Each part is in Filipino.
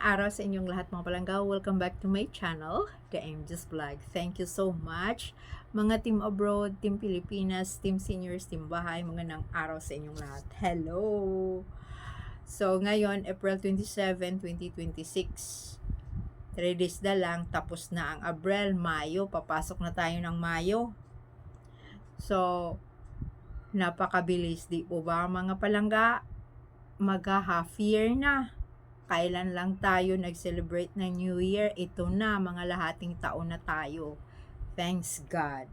araw sa inyong lahat mga palangga. Welcome back to my channel, The MJ's Vlog. Thank you so much mga team abroad, team Pilipinas, team seniors, team bahay. Magandang araw sa inyong lahat. Hello! So ngayon, April 27, 2026. 3 days na lang, tapos na ang Abril, Mayo. Papasok na tayo ng Mayo. So, napakabilis, di po ba mga palangga? Mag-half year na. Kailan lang tayo nag-celebrate ng New Year? Ito na, mga lahating taon na tayo. Thanks God.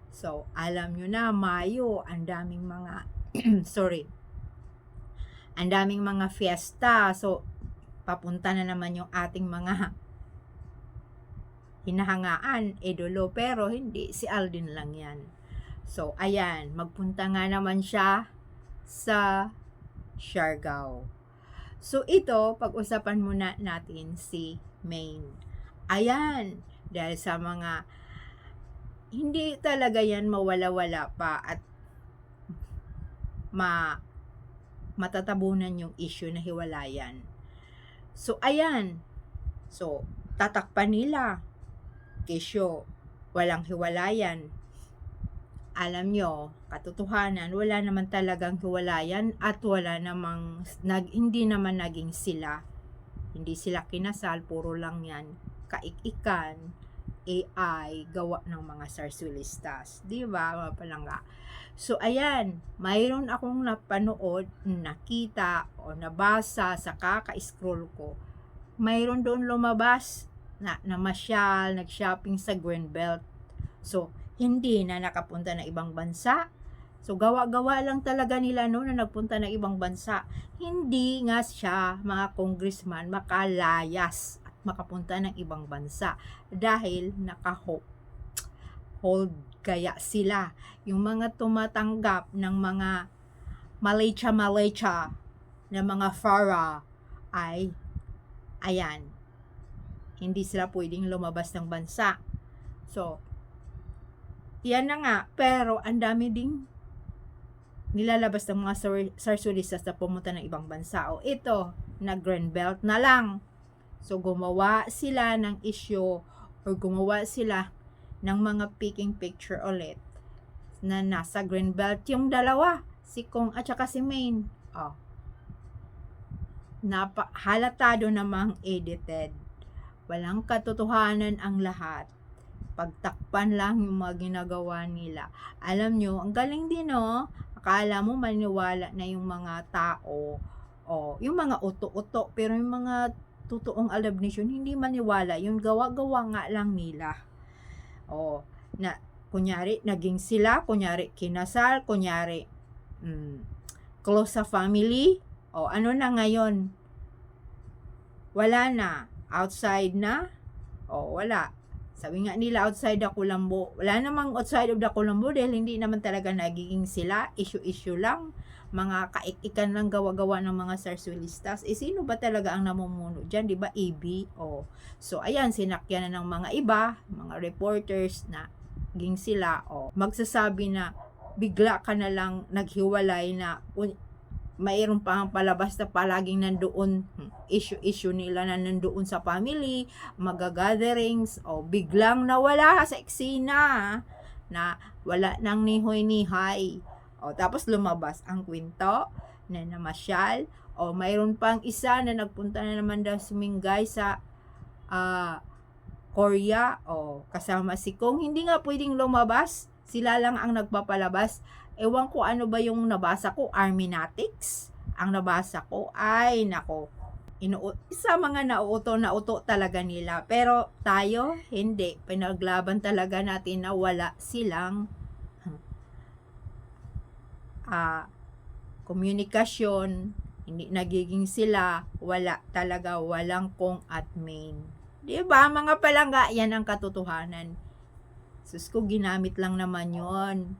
So, alam nyo na, Mayo, ang daming mga, ang daming mga fiesta. So, papunta na naman yung ating mga hinahangaan, idolo, pero hindi, si Aldin lang yan. So, ayan, magpunta nga naman siya sa Siargao. So, ito, pag-usapan muna natin si Maine. Ayan, dahil sa mga, hindi talaga yan mawala-wala pa at matatabunan yung issue na hiwalayan. So, ayan. So, tatakpan nila. Kesyo, walang hiwalayan. Alam nyo, katotohanan, wala naman talagang hiwalayan at wala namang, hindi naman naging sila. Hindi sila kinasal, puro lang yan. Kaikikan, AI, gawa ng mga sarsulistas. Di ba, mga palangga? So, ayan, mayroon akong napanood, nakita, o nabasa sa kaka-scroll ko. Mayroon doon lumabas na namasyal, nag-shopping sa Greenbelt. So, hindi na nakapunta ng ibang bansa. So, gawa-gawa lang talaga nila no na nagpunta ng ibang bansa. Hindi nga siya, mga congressman, makalayas at makapunta ng ibang bansa dahil naka-hold kaya sila. Yung mga tumatanggap ng mga malecha na mga FARA ay, ayan, hindi sila pwedeng lumabas ng bansa. So, yan na nga, pero ang dami ding nilalabas ng mga sarsulistas na pumunta ng ibang bansa. O ito, na Greenbelt na lang. So, gumawa sila ng issue or gumawa sila ng mga picking picture ulit na nasa Greenbelt yung dalawa, si Kong at saka si Maine. Oh. Halatado namang edited. Walang katotohanan ang lahat. Pagtakpan lang yung mga ginagawa nila. Alam nyo, ang galing din, no? Akala mo maniwala na yung mga tao, yung mga uto-uto, pero yung mga totoong alabnisyon, hindi maniwala. Yung gawa-gawa nga lang nila. Na, kunyari, naging sila, kunyari, kinasal, kunyari, close sa family, ano na ngayon? Wala na. Outside na? Wala. Sabi nga nila, outside the Kulambo. Wala namang outside of the Kulambo dahil hindi naman talaga nagiging sila. Issue-issue lang. Mga kaikikan lang gawa-gawa ng mga sarsulistas. Sino ba talaga ang namumuno dyan? Diba? AB. So, ayan, sinakyan na ng mga iba, mga reporters na ging sila. Magsasabi na bigla ka na lang naghiwalay na mayroon pang palabas na palaging nandoon issue nila na nandoon sa family, magagatherings, biglang nawala sa eksena na wala nang nihoy-nihay. Tapos lumabas ang kwento na namasyal, mayroon pang isa na nagpunta na naman daw sumingay sa Korea, kasama si Kong. Hindi nga pwedeng lumabas, sila lang ang nagpapalabas. Ewan ko ano ba yung nabasa ko, Arminatics. Ang nabasa ko ay, nako, isa mga nauto talaga nila. Pero tayo, hindi. Pinaglaban talaga natin na wala silang komunikasyon. Hindi nagiging sila. Wala talaga, walang Kong at Maine. Diba mga palangga, yan ang katotohanan. Sus ko, ginamit lang naman yon.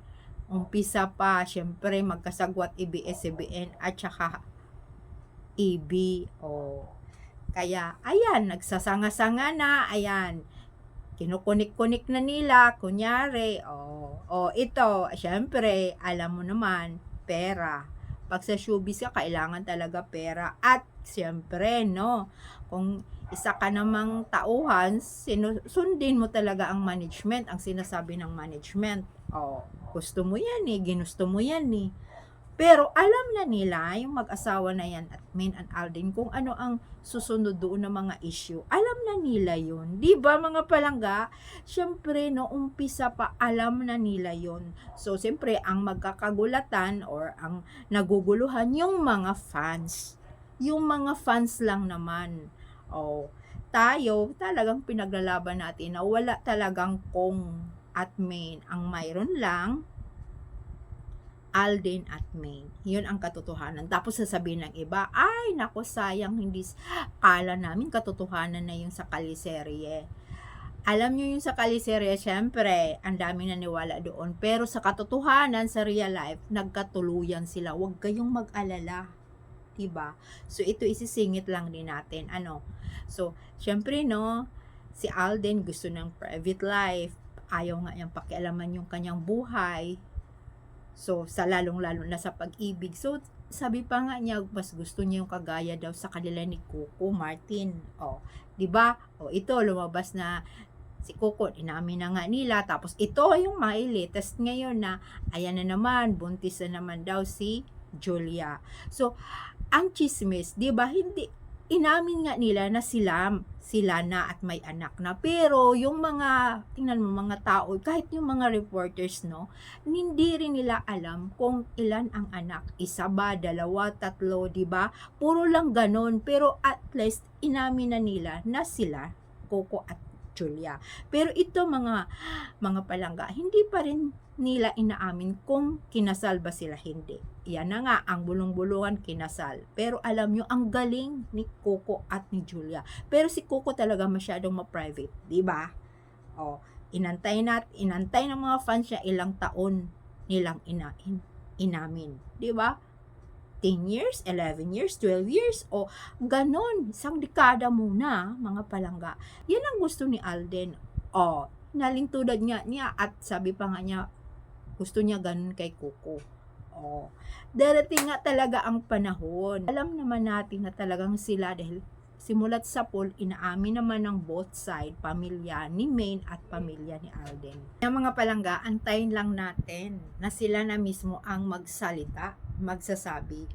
Umpisa pa, syempre magkasagwat ABS-CBN at saka EB. Kaya, ayan, nagsasanga-sanga na, ayan, kinukunik-kunik na nila, kunyari, ito, syempre, alam mo naman, pera. Pag sa showbiz ka, kailangan talaga pera. At Siyempre, no? Kung isa ka namang tauhan, sundin mo talaga ang management, ang sinasabi ng management. Oh, gusto mo yan eh, ginusto mo yan eh. Pero alam na nila, yung mag-asawa na yan at Main and Alden, kung ano ang susunod doon ng mga issue. Alam na nila yun. Di ba mga palangga? Siyempre, no, umpisa pa, alam na nila yun. So, siyempre, ang magkakagulatan or ang naguguluhan, yung mga fans. Yung mga fans lang naman. Oh, tayo, talagang pinaglalaban natin na wala talagang Kong at Main. Ang mayroon lang, Alden at Main. Yun ang katotohanan. Tapos sasabihin ng iba, ay nako sayang, hindi kala namin katotohanan na yung sa kaliserye. Alam nyo yung sa kaliserye, syempre, ang dami naniwala doon. Pero sa katotohanan, sa real life, nagkatuluyan sila. Huwag kayong mag-alala. Diba? So, ito isisingit lang din natin. Ano? So, syempre, no, si Alden gusto ng private life. Ayaw nga niyang pakialaman yung kanyang buhay. So, sa lalong-lalo na sa pag-ibig. So, sabi pa nga niya, mas gusto niya yung kagaya daw sa kanila ni Coco Martin. O, di ba? O, ito, lumabas na si Coco, inamin na nga nila. Tapos, ito yung may latest ngayon na, ayan na naman, buntis na naman daw si Julia. So, ang chismis, di ba, hindi, inamin nga nila na sila na at may anak na. Pero yung mga, tingnan mo mga tao, kahit yung mga reporters, no, hindi rin nila alam kung ilan ang anak. Isa ba, dalawa, tatlo, di ba? Puro lang ganon. Pero at least, inamin na nila na sila, Coco at Julia. Pero ito mga palangga, hindi pa rin nila inaamin kung kinasal ba sila hindi. Yan na nga, ang bulong-bulungan kinasal. Pero alam nyo, ang galing ni Coco at ni Julia. Pero si Coco talaga masyadong ma-private, di ba? Oh, inantay ng mga fans niya ilang taon nilang inamin, di ba? 10 years, 11 years, 12 years, o ganon, isang dekada muna, mga palangga. Yan ang gusto ni Alden. O, nalintudad nga niya at sabi pa nga niya, gusto niya ganon kay Coco. O, darating nga talaga ang panahon. Alam naman natin na talagang sila dahil simulat sa poll, inaamin naman ng both side, pamilya ni Main at pamilya ni Alden. Yung mga palangga, antayin lang natin na sila na mismo ang magsalita, magsasabi.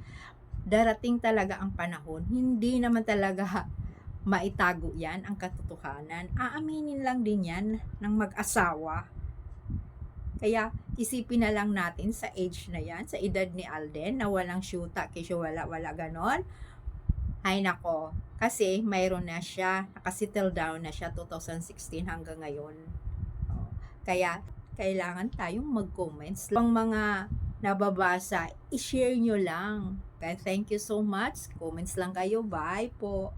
Darating talaga ang panahon, hindi naman talaga maitago yan ang katotohanan. Aaminin lang din yan ng mag-asawa. Kaya isipin na lang natin sa age na yan, sa edad ni Alden, na walang syuta, kisyo wala ganon. Ay nako, kasi mayroon na siya, nakasettle down na siya 2016 hanggang ngayon. Kaya kailangan tayong mag-comments. Ang mga nababasa, i-share nyo lang. Kaya thank you so much. Comments lang kayo. Bye po.